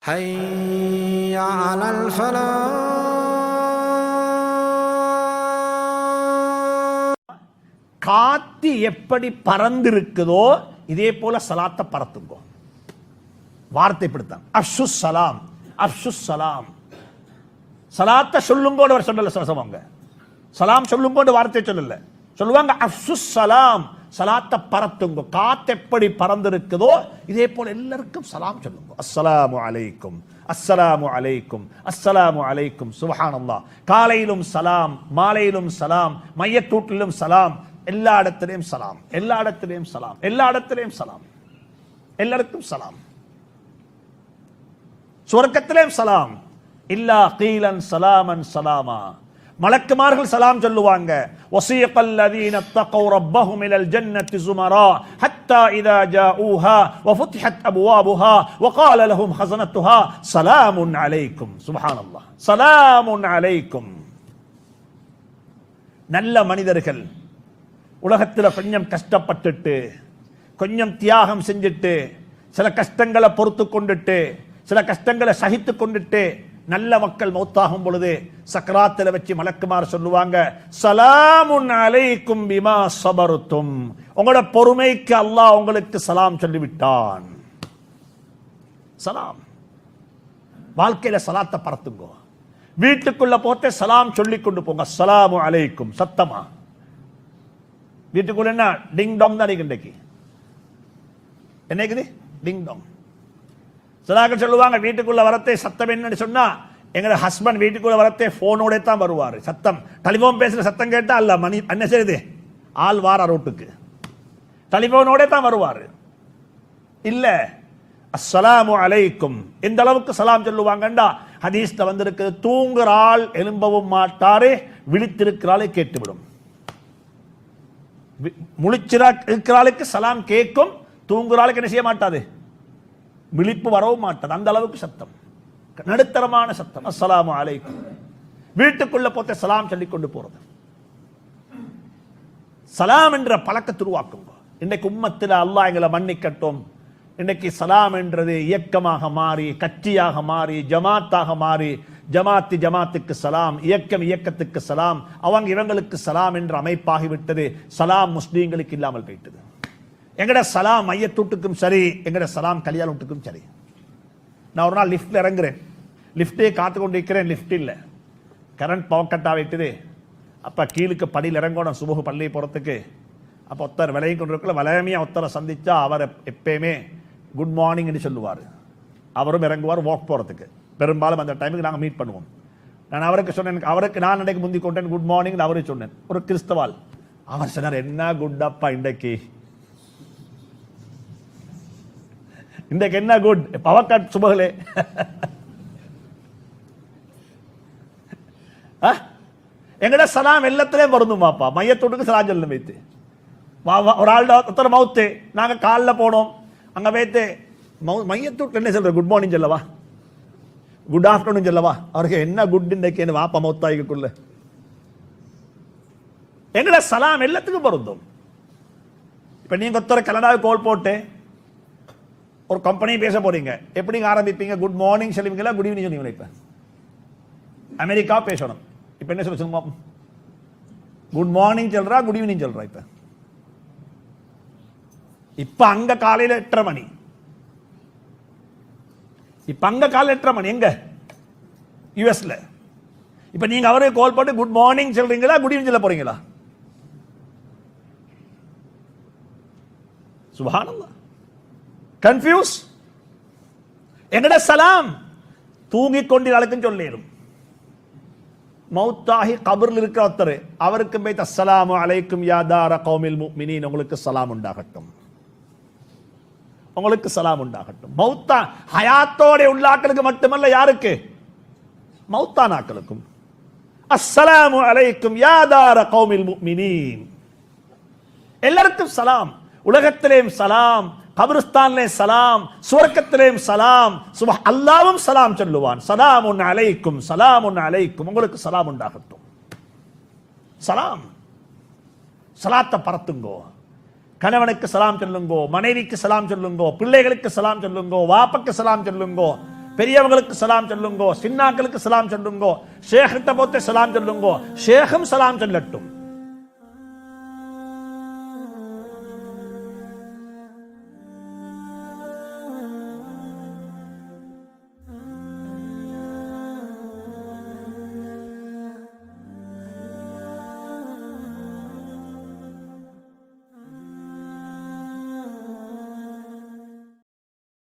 حي على الفلاح. காத்து எப்படி பறந்திருக்குதோ இதே போல சலாத்தை பறத்துங்கோ. வார்த்தை பிடித்தான் அப்ஷு சலாம், அப்ஷு சலாம். சலாத்தை சொல்லுங்கோடு அவர் சொல்லல. சொல்லுவாங்க சலாம் சொல்லுங்கோடு வார்த்தை சொல்லல, சொல்லுவாங்க அப்ஷு சலாம். சலாத்தை பறத்துங்க. காத்து எப்படி பறந்திருக்குதோ இதே போல எல்லாருக்கும் சலாம் சொல்லுங்க. அஸ்ஸலாமு அலைக்கும், அஸ்ஸலாமு அலைக்கும், அஸ்ஸலாமு அலைக்கும். சுப்ஹானல்லாஹ். காலையிலும் சலாம், மாலையிலும் சலாம், மையத்தூட்டிலும் சலாம், எல்லா இடத்திலையும் சலாம், எல்லா இடத்திலையும் சலாம், எல்லா இடத்திலையும் சலாம், எல்லாருக்கும் சலாம். சுவர்க்கத்திலேயும் சலாம். இல்லா கீலன் சலாமன் சலாமா. மலக்குமார்கள் சலாம் சொல்லுவாங்க. வஸீகல் லதீன தகவ் ரப்பஹும் இலல் ஜன்னத்தி ஸுமரா ஹத்தா இதா ஜாஊஹா வஃபுத்திஹத் அப்வாபுஹா வகால லஹும் ஹஸனத்துஹா ஸலாமுன் அலைக்கும். சுப்ஹானல்லாஹ். ஸலாமுன் அலைக்கும். நல்ல மனிதர்கள் உலகத்தில் கொஞ்சம் கஷ்டப்பட்டுட்டு, கொஞ்சம் தியாகம் செஞ்சுட்டு, சில கஷ்டங்களை பொறுத்து கொண்டுட்டு, சில கஷ்டங்களை சகித்து கொண்டுட்டு நல்ல மக்கள் மௌத்தாகும் பொழுது சக்கராத்தில் வச்சு மலக்குமார் சொல்லுவாங்க, சலாமுன் அலைக்கும் பிமா சபருத்தும். உங்களோட பொறுமைக்கு அல்லாஹ் உங்களுக்கு சலாம் சொல்லிவிட்டான். சலாம். வாழ்க்கையில சலாத்தை பறத்துங்கோ. வீட்டுக்குள்ள போட்டு சலாம் சொல்லிக் கொண்டு போங்க. அஸ்ஸலாமு அலைக்கும். சத்தமா வீட்டுக்குள்ள என்ன டிங் டாங் தான் இன்றைக்கு. என்னைக்குது டிங் டாங். சிலாக்கள் சொல்லுவாங்க வீட்டுக்குள்ள வரத்தே சத்தம் என்னன்னு சொன்னா, எங்க ஹஸ்பண்ட் வீட்டுக்குள்ள வரத்தே போனோட தான் வருவாரு. சத்தம் டெலிபோன் பேசுற சத்தம் கேட்டா அல்ல மணி என்ன செய்யுது, ஆள் வார ரோட்டுக்கு டெலிபோனோட தான் வருவாரு. இல்ல அஸ்ஸலாமு அலைக்கும். எந்த அளவுக்கு சலாம் சொல்லுவாங்கண்டா ஹதீஸ்ல வந்திருக்கு, தூங்குற ஆள் எழும்பவும் மாட்டாரு, விழித்திருக்கிறாளே கேட்டுவிடும். இருக்கிறாளுக்கு சலாம் கேட்கும், தூங்குறாளுக்கு என்ன செய்ய மாட்டாது, விழிப்பு வரவும் மாட்டாது. அந்த அளவுக்கு சத்தம், நடுத்தரமான சத்தம். அஸ்ஸலாமு அலைக்கும். வீட்டுக்குள்ள போத்த சலாம் சொல்லிக் கொண்டு போறது. சலாம் என்ற பழக்கத்தை உருவாக்குங்க. இன்றைக்கு உம்மத்தில் அல்லாஹ் எங்களை மன்னிக்கட்டும். இன்றைக்கு சலாம் என்றது இயக்கமாக மாறி, கட்சியாக மாறி, ஜமாத்தாக மாறி, ஜமாத்துக்கு சலாம், இயக்கம் இயக்கத்துக்கு சலாம், அவங்க இவங்களுக்கு சலாம் என்ற அமைப்பாகிவிட்டது. சலாம் முஸ்லீம்களுக்கு இல்லாமல் போயிட்டது. எங்கட சலாம் மையத்தூட்டுக்கும் சரி, எங்கட சலாம் கல்யாண வீட்டுக்கும் சரி. நான் ஒரு நாள் லிஃப்ட்ல இறங்குறேன், லிஃப்டே காத்து கொண்டு இருக்கிறேன், லிஃப்ட் இல்லை, கரண்ட் பவர் கட் ஆகிட்டுது. அப்போ கீழுக்கு படியில் இறங்கணும் சுபஹு பள்ளி போகிறதுக்கு. அப்போ ஒருத்தர் விலையை கொண்டு இருக்கல, வலையமையாக ஒருத்தரை சந்திச்சா அவர் எப்பயுமே குட் மார்னிங்னு சொல்லுவார். அவரும் இறங்குவார் வாக் போகிறதுக்கு. பெரும்பாலும் அந்த டைமுக்கு நாங்கள் மீட் பண்ணுவோம். நான் அவருக்கு சொன்னேன், அவருக்கு நான் இன்றைக்கு முந்தி கொண்டேன் குட் மார்னிங் அவருக்கு சொன்னேன். ஒரு கிறிஸ்தவால். அவர் சொன்னார், என்ன குட் அப்பா இன்றைக்கு, இன்றைக்கு என்ன குட் பவர் கட் சுபகலே. எங்கட சலாம் எல்லாத்திலே வருந்துமாப்பா. மையத்தோட்டுக்கு சலாம் சொல்ல வைத்து ஒரு ஆள் ஒருத்தர் மவுத்து, நாங்க காலில் போனோம், அங்க வைத்து மையத்தூட்டு என்ன சொல்ற, குட் மார்னிங் சொல்லவா, குட் ஆஃப்டர்நூன் சொல்லவா, அவருக்கு என்ன குட் இன்றைக்கு என்ன வாப்பா மௌத்தாய்க்குள்ள. எங்கட சலாம் எல்லாத்துக்கும் பொருந்தும். இப்ப நீங்க ஒருத்தர் கனடாவுக்கு கோல் போட்டு ஒரு கம்பெனி பேச போறீங்க, எப்படி ஆரம்பிப்பீங்க, குட் மார்னிங் சொல்லுவீங்களா, குட் ஈவினிங் சொல்லுவீங்களா? இப்ப அமெரிக்கா பேசணும், இப்ப என்ன சொல்ல, குட் மார்னிங் சொல்றா, குட் ஈவினிங் சொல்றா. இப்ப அங்க காலையில 8:30 மணி, இப்ப அங்க காலையில 8:30 மணி எங்க யுஎஸ்ல. இப்ப நீங்க அவரே கால் போட்டு குட் மார்னிங் சொல்றீங்களா, குட் ஈவினிங் சொல்ல போறீங்களா? சுப்ஹானல்லாஹ். கன்ஃபியூஸ். எங்கட சலாம் தூங்கிக் கொண்டிருக்கும் சொல்லிடும். மௌத்தாகி கபர்ல இருக்கிற ஒருத்தர், அவருக்கு போய் அஸ்ஸலாமு அலைக்கும் யா தார கௌமில் முஃமினீன், உங்களுக்கு சலாம் உண்டாகட்டும், உங்களுக்கு சலாம் உண்டாகட்டும். மௌத்தா ஹயாத்தோட உள்ளாக்களுக்கு மட்டுமல்ல, யாருக்கு, மௌத்தானாக்களுக்கும். அஸ்ஸலாமு அலைக்கும் யா தார கௌமில் முஃமினீன். எல்லாருக்கும் சலாம். உலகத்திலேயும் சலாம், கபிரிஸ்தானிலே சலாம், சுவர்க்கத்திலேயும் சலாம். அல்லாஹ்வும் சலாம் சொல்லுவான். சலாமுன் அலைக்கும், சலாமுன் அலைக்கும், உங்களுக்கு சலாம் உண்டாகட்டும். சலாம். சலாத்தை பறத்துங்கோ. கணவனுக்கு சலாம் சொல்லுங்கோ, மனைவிக்கு சலாம் சொல்லுங்கோ, பிள்ளைகளுக்கு சலாம் சொல்லுங்கோ, வாப்பக்கு சலாம் சொல்லுங்கோ, பெரியவங்களுக்கு சலாம் சொல்லுங்கோ, சின்னாக்களுக்கு சலாம் சொல்லுங்கோ, ஷேக்கிட்ட போட்டு சலாம் சொல்லுங்கோ, ஷேகும் சலாம் சொல்லட்டும்.